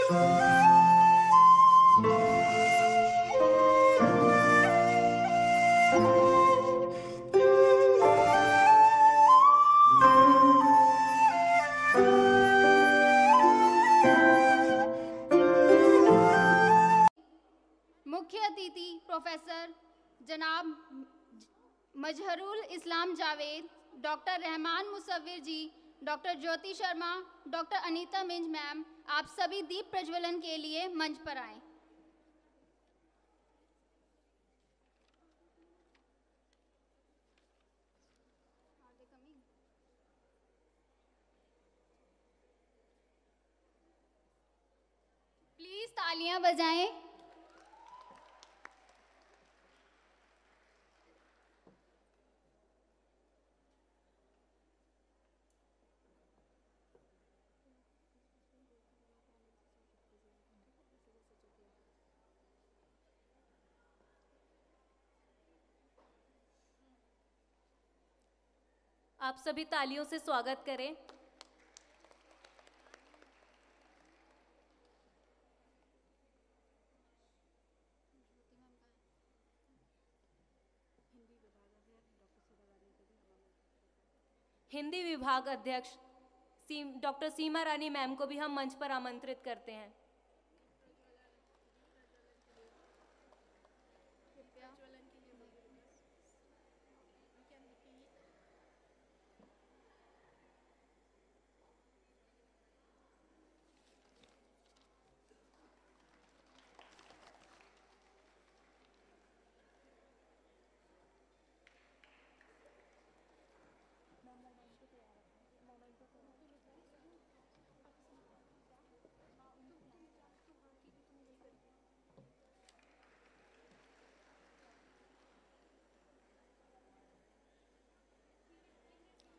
मुख्य अतिथि प्रोफेसर जनाब मजहरुल इस्लाम जावेद, डॉक्टर रहमान मुसव्विर जी, doctor Jyoti Sharma, doctor Anita Minz ma'am, आप सभी दीप प्रज्वलन के लिए मंच पर आएं। प्लीज तालियां बजाएं। आप सभी तालियों से स्वागत करें। हिंदी विभाग अध्यक्ष डॉक्टर सीमा रानी मैम को भी हम मंच पर आमंत्रित करते हैं।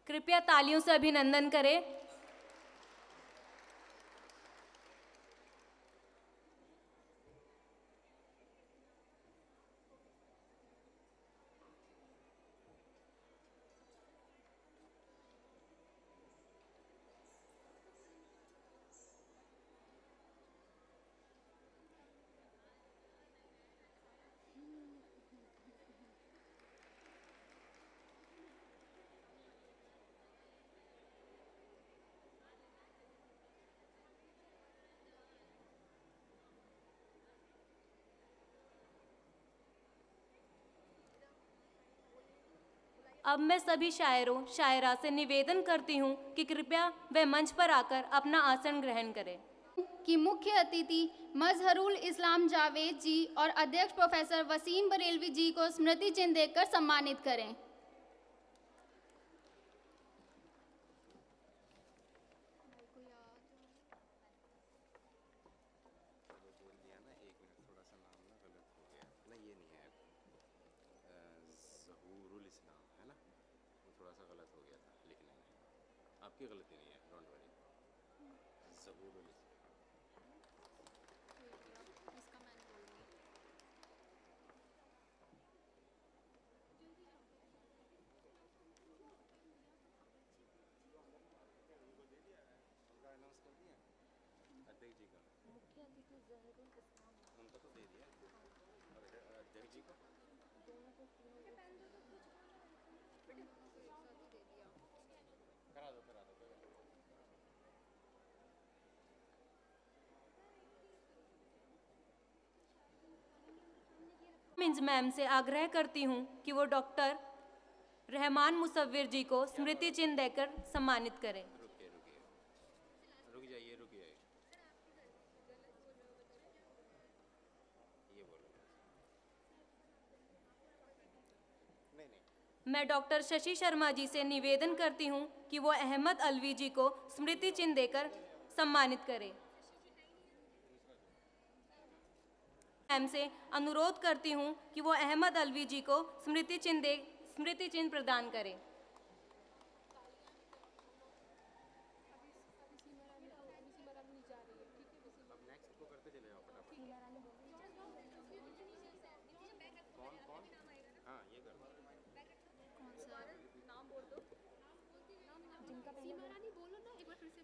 कृपया तालियों से अभिनंदन करें। अब मैं सभी शायरों शायरा से निवेदन करती हूँ कि कृपया वे मंच पर आकर अपना आसन ग्रहण करें। कि मुख्य अतिथि मजहरुल इस्लाम जावेद जी और अध्यक्ष प्रोफेसर वसीम बरेलवी जी को स्मृति चिन्ह देकर सम्मानित करें। आपकी गलती नहीं है, डोंट वरी। ज़हूरुल अध्यक्ष जी का, मुख्य अतिथि ज़हूरुल इस्लाम, उनका तो दे दिया, और अध्यक्ष जी को दोनों को करा दो। मिंज मैम से आग्रह करती हूँ कि वो डॉक्टर रहमान मुसव्विर जी को स्मृति चिन्ह देकर सम्मानित करें। रुक जाइए। ये बोलो। नहीं। मैं डॉक्टर शशि शर्मा जी से निवेदन करती हूँ कि वो अहमद अलवी जी को स्मृति चिन्ह देकर सम्मानित करें। मैम से अनुरोध करती हूँ कि वो अहमद अलवी जी को स्मृति चिन्ह प्रदान करें।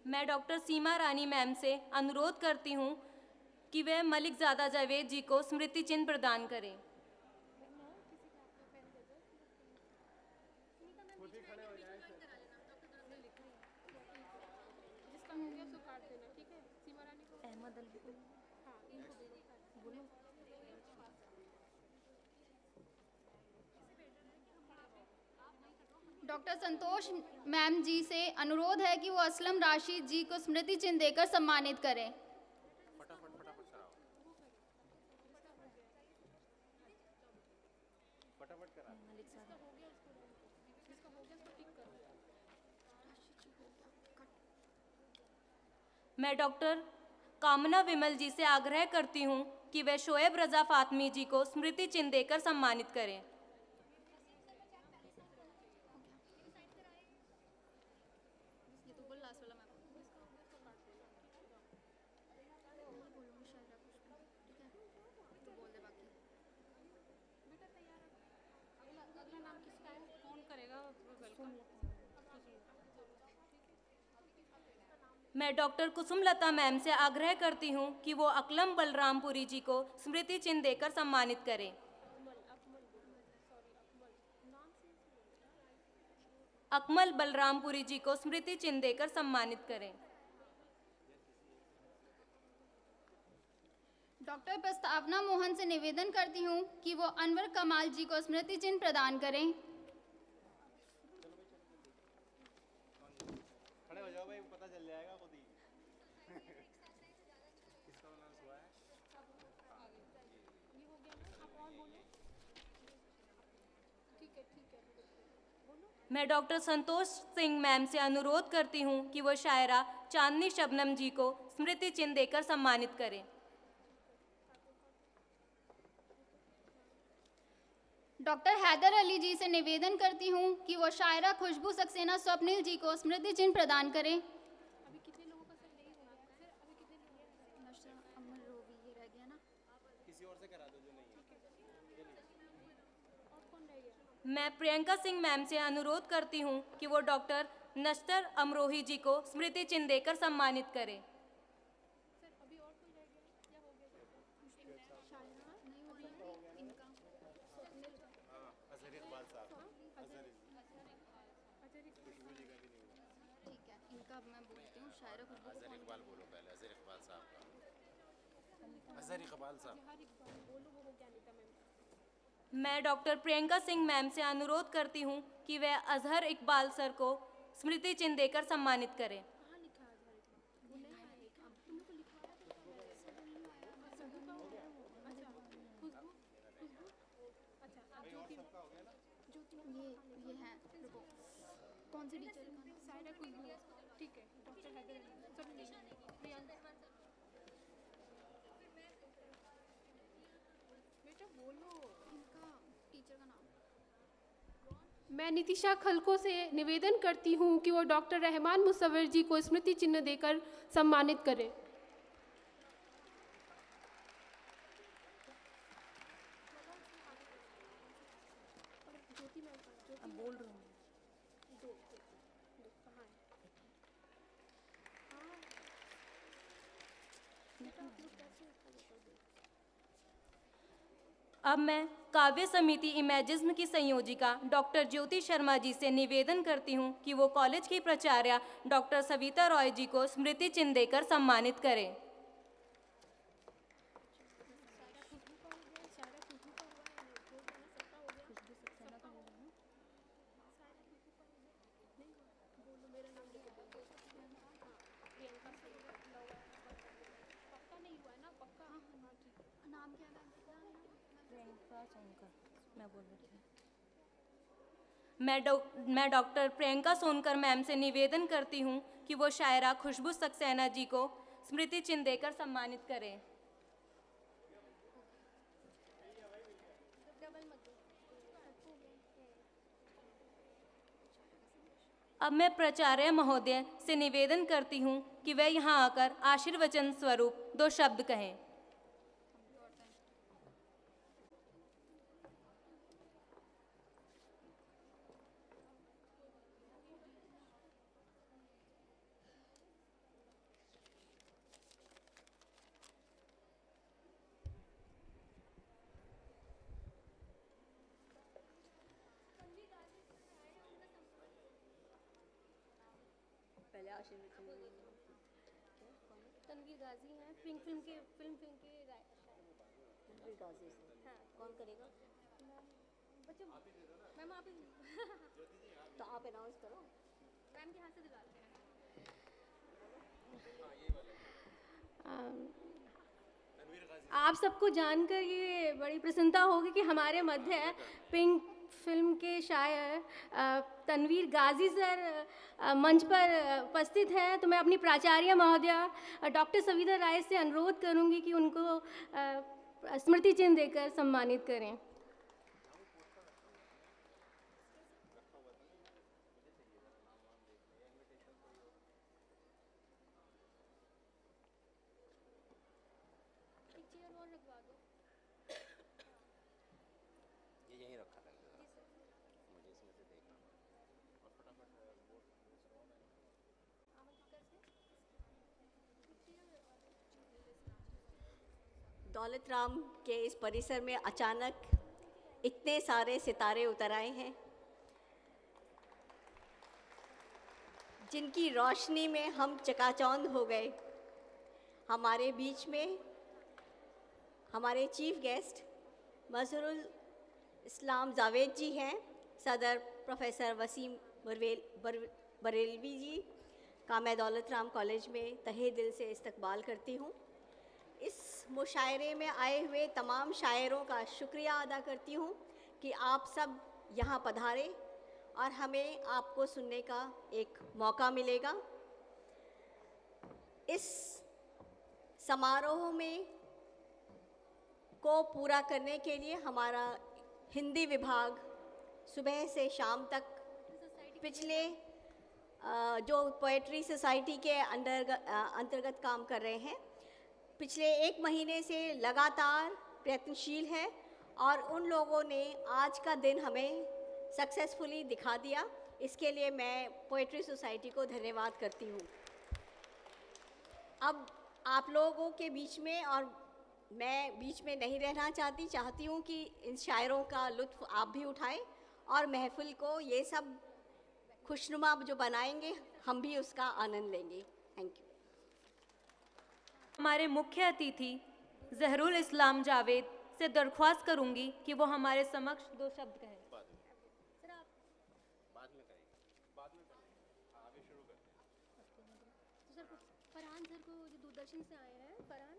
मैं डॉक्टर सीमा रानी मैम से अनुरोध करती हूँ कि वह मलिक ज़ादा जावेद जी को स्मृति चिन्ह प्रदान करें। डॉक्टर संतोष मैम जी से अनुरोध है कि वो असलम राशिद जी को स्मृति चिन्ह देकर सम्मानित करें। फटाफट फटाफट कराओ, फटाफट करा। मैं डॉक्टर कामना विमल जी से आग्रह करती हूँ कि वे शोएब रजा फातमी जी को स्मृति चिन्ह देकर सम्मानित करें। मैं डॉक्टर कुसुमलता मैम से आग्रह करती हूँ कि वो अकलम बलरामपुरी जी को स्मृति चिन्ह देकर सम्मानित करें। अकमल बलरामपुरी जी को स्मृति चिन्ह देकर सम्मानित करें। डॉक्टर प्रस्तावना मोहन से निवेदन करती हूँ कि वो अनवर कमाल जी को स्मृति चिन्ह प्रदान करें। खड़े हो जाओ भाई, पता चल जाएगा खुद ही। किसका अनाउंस हुआ है? मैं डॉक्टर संतोष सिंह मैम से अनुरोध करती हूँ कि वो शायरा चांदनी शबनम जी को स्मृति चिन्ह देकर सम्मानित करें। डॉक्टर हैदर अली जी से निवेदन करती हूँ कि वो शायरा खुशबू सक्सेना स्वप्निल जी को स्मृति चिन्ह प्रदान करें। अभी कितने लोगों का सर नहीं हुआ सर? अभी कितने लोग हैं? नशा अमर रोवी ये रह गया ना, किसी और से करा दो जो नहीं है। और कौन रह गया? मैं प्रियंका सिंह मैम से अनुरोध करती हूँ कि वो डॉक्टर नश्तर अमरोही जी को स्मृति चिन्ह देकर सम्मानित करें। सर अभी और कोई रह गया या हो गया? शायरा नहीं हो गया इनका स्वप्निल का। हाँ, अजहर इकबाल साहब, अजहर खुशबू जी का भी नहीं हुआ। ठीक है, इनका अब मैं बोलती हूँ शायरा खुशबू को अजहर कौन इकबाल बोलो पहले, अजहर इकबाल साहब का। अजहर इकबाल साहब। मैं डॉक्टर प्रियंका सिंह मैम से अनुरोध करती हूँ कि वह अजहर इकबाल सर को स्मृति चिन्ह देकर सम्मानित करें। ये है रुको, कौन सी टीचर का नाम? शायरा खुशबू। ठीक है, डॉक्टर हैदर सब बेटा बोलो इनका टीचर का नाम। मैं नितिशा खलको से निवेदन करती हूँ कि वो डॉक्टर रहमान मुसव्विर जी को स्मृति चिन्ह देकर सम्मानित करें। अब मैं काव्य समिति इमेजिज्म की संयोजिका डॉक्टर ज्योति शर्मा जी से निवेदन करती हूँ कि वो कॉलेज की प्राचार्य डॉक्टर सविता रॉय जी को स्मृति चिन्ह देकर सम्मानित करें। नाम क्या है? मैं डॉक्टर प्रियंका सोनकर मैम से निवेदन करती हूँ कि वो शायरा खुशबू सक्सेना जी को स्मृति चिन्ह देकर सम्मानित करें। अब मैं प्राचार्य महोदय से निवेदन करती हूँ कि वह यहाँ आकर आशीर्वचन स्वरूप 2 शब्द कहें। तनवीर गाजी हैं, फिल्म के तनवीर गाजी। हाँ, कौन करेगा? बच्चों, मैम आप तो आप अनाउंस करो। मैम के हाथ से दिलाते हैं। आप सबको जानकर ये बड़ी प्रसन्नता होगी कि हमारे मध्य पिंक फिल्म के शायर तनवीर गाजी सर मंच पर उपस्थित हैं। तो मैं अपनी प्राचार्य महोदया डॉक्टर सविता राय से अनुरोध करूंगी कि उनको स्मृति चिन्ह देकर सम्मानित करें। ये यहीं रखा था मुझे इसमें से देखना और फटाफट दौलत राम के इस परिसर में अचानक इतने सारे सितारे उतर आए हैं, जिनकी रोशनी में हम चकाचौंध हो गए। हमारे बीच में हमारे चीफ गेस्ट मजहरुल इस्लाम जावेद जी हैं। सदर प्रोफेसर वसीम बरेलवी जी का मैं दौलत राम कॉलेज में तहे दिल से इस्तकबाल करती हूँ। इस मुशायरे में आए हुए तमाम शायरों का शुक्रिया अदा करती हूँ कि आप सब यहाँ पधारे और हमें आपको सुनने का एक मौका मिलेगा। इस समारोह में को पूरा करने के लिए हमारा हिंदी विभाग सुबह से शाम तक पिछले जो पोएट्री सोसाइटी के अंतर्गत काम कर रहे हैं, पिछले 1 महीने से लगातार प्रयत्नशील है और उन लोगों ने आज का दिन हमें सक्सेसफुली दिखा दिया। इसके लिए मैं पोएट्री सोसाइटी को धन्यवाद करती हूँ। अब आप लोगों के बीच में, और मैं बीच में नहीं रहना चाहती हूँ कि इन शायरों का लुत्फ़ आप भी उठाएं और महफ़िल को ये सब खुशनुमा जो बनाएंगे हम भी उसका आनंद लेंगे। Thank you. हमारे मुख्य अतिथि जहरुल इस्लाम जावेद से दरख्वास्त करूंगी कि वो हमारे समक्ष 2 शब्द कहें। बाद में करेंगे, आगे शुरू करते हैं। सर फरहान सर को जो दूरदर्शन से आए हैं, फरहान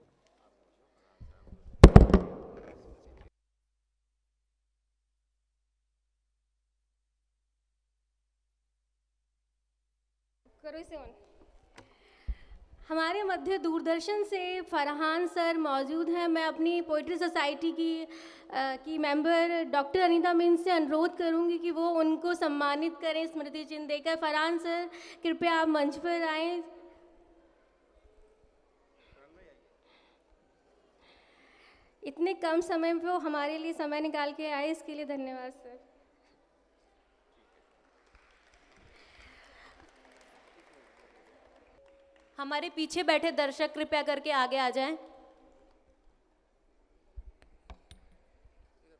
करो इसे ऑन। हमारे मध्य दूरदर्शन से फरहान सर मौजूद हैं। मैं अपनी पोइट्री सोसाइटी की मेंबर डॉक्टर अनीता मीन से अनुरोध करूंगी कि वो उनको सम्मानित करें स्मृति चिन्ह देकर। फरहान सर कृपया आप मंच पर आएं। इतने कम समय में वो हमारे लिए समय निकाल के आए, इसके लिए धन्यवाद सर। हमारे पीछे बैठे दर्शक कृपया करके आगे आ जाएं।